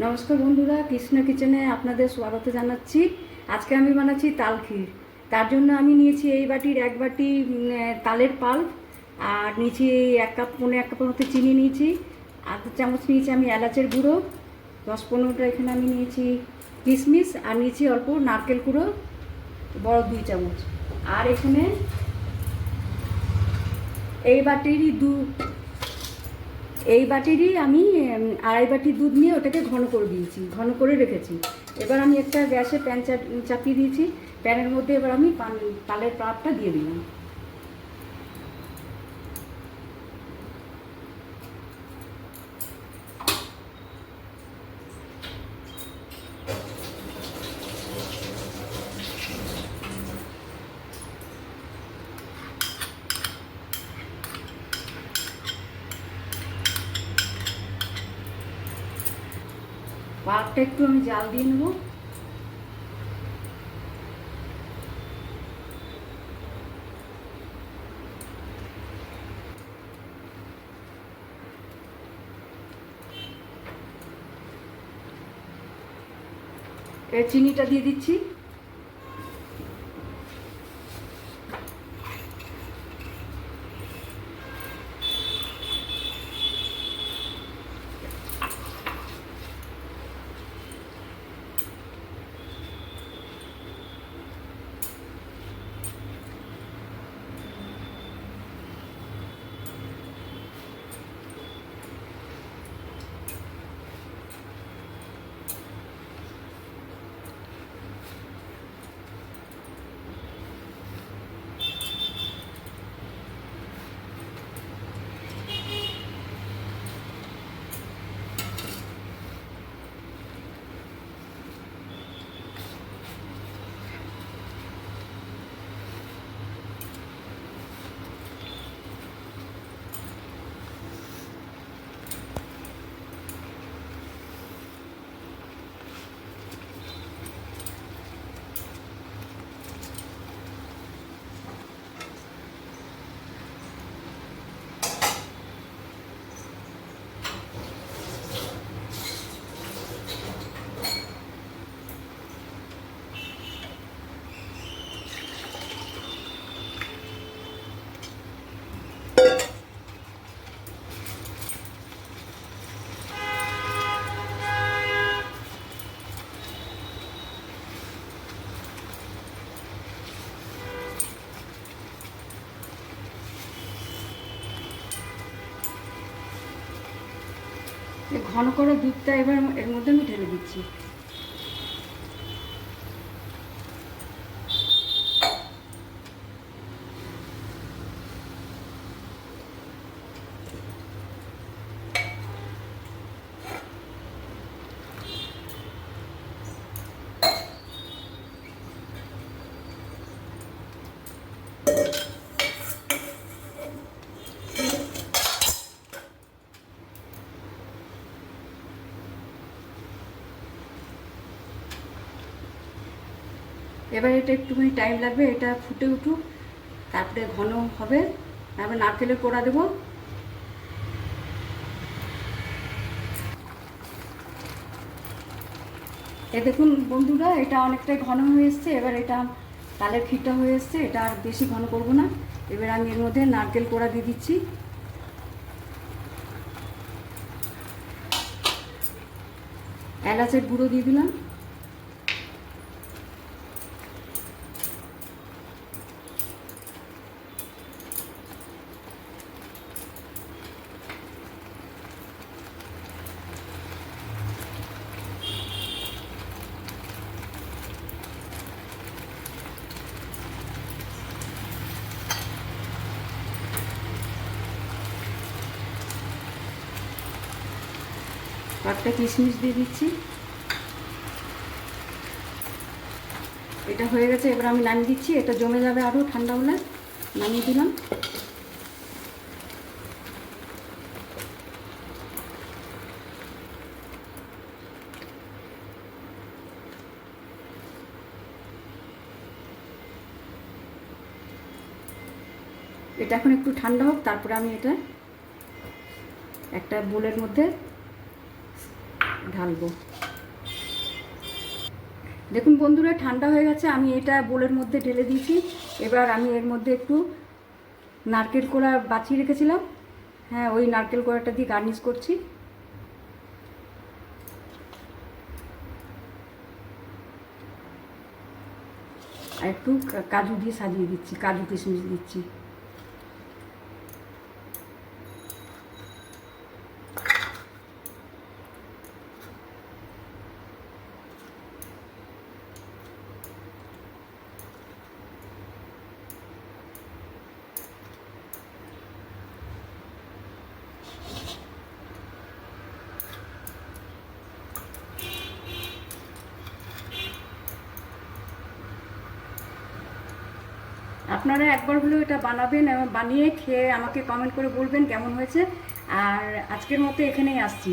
নমস্কার বন্ধুরা, কৃষ্ণ কিচেনে আপনাদের স্বাগত জানাচ্ছি। আজকে আমি বানাচ্ছি তাল ক্ষীর। তার জন্য আমি নিয়েছি এই বাটির 1 বাটি তালের পাল্প, আর নিয়েছি 1 কাপ, পৌনে 1 কাপের মতো চিনি নিয়েছি, আধা চামচ নিয়েছি আমি এলাচের গুঁড়ো, 10-15টা এখানে আমি নিয়েছি কিশমিশ, আর নিয়েছি অল্প নারকেল গুঁড়ো, বড় 2 চামচ। আর এখানে এই বাটিরই আমি 2.5 বাটি দুধ নিয়ে ওটাকে ঘন করে দিয়েছি, ঘন করে রেখেছি। এবার আমি একটা গ্যাসে প্যান চাপিয়ে দিয়েছি। প্যানের মধ্যে এবার আমি তালের পাল্পটা দিয়ে দিলাম। পাল্পটা একটু আমি জাল দিয়ে নেব। চিনিটা দিয়ে দিচ্ছি। ঘন করে দুধটা এবার এর মধ্যে আমি ঢেলে দিচ্ছি। এবার এটা একটুখানি টাইম লাগবে, এটা ফুটে উঠুক, তারপরে ঘন হবে। তারপরে নারকেলের কোড়া দেবো। এ দেখুন বন্ধুরা, এটা অনেকটাই ঘন হয়ে এসছে। এবার এটা তালের ক্ষীরটা হয়ে এসছে, এটা আর বেশি ঘন করব না। এবার আমি এর মধ্যে নারকেল কোড়া দিয়ে দিচ্ছি, এলাচের গুঁড়ো দিয়ে দিলাম, কয়েকটা কিশমিশ দিয়ে দিচ্ছি। এটা হয়ে গেছে, এবার আমি নামিয়ে দিচ্ছি। এটা জমে যাবে আরও, ঠান্ডা হলে নামিয়ে দিলাম। এটা এখন একটু ঠান্ডা হোক, তারপরে আমি এটা একটা বোলের মধ্যে ঢালবো। দেখুন বন্ধুরা, ঠান্ডা হয়ে গেছে, আমি এটা বোলের মধ্যে ঢেলে দিয়েছি। এবার আমি এর মধ্যে একটু নারকেল কোড়া বাছিয়ে রেখেছিলাম, হ্যাঁ ওই নারকেল কোড়াটা দিয়ে গার্নিশ করছি। আর একটু কাজু দিয়ে সাজিয়ে দিচ্ছি, কাজু কিশমিশ দিচ্ছি। আপনারা একবার হলেও এটা বানাবেন এবং বানিয়ে খেয়ে আমাকে কমেন্ট করে বলবেন কেমন হয়েছে। আর আজকের মতো এখানেই আসছি।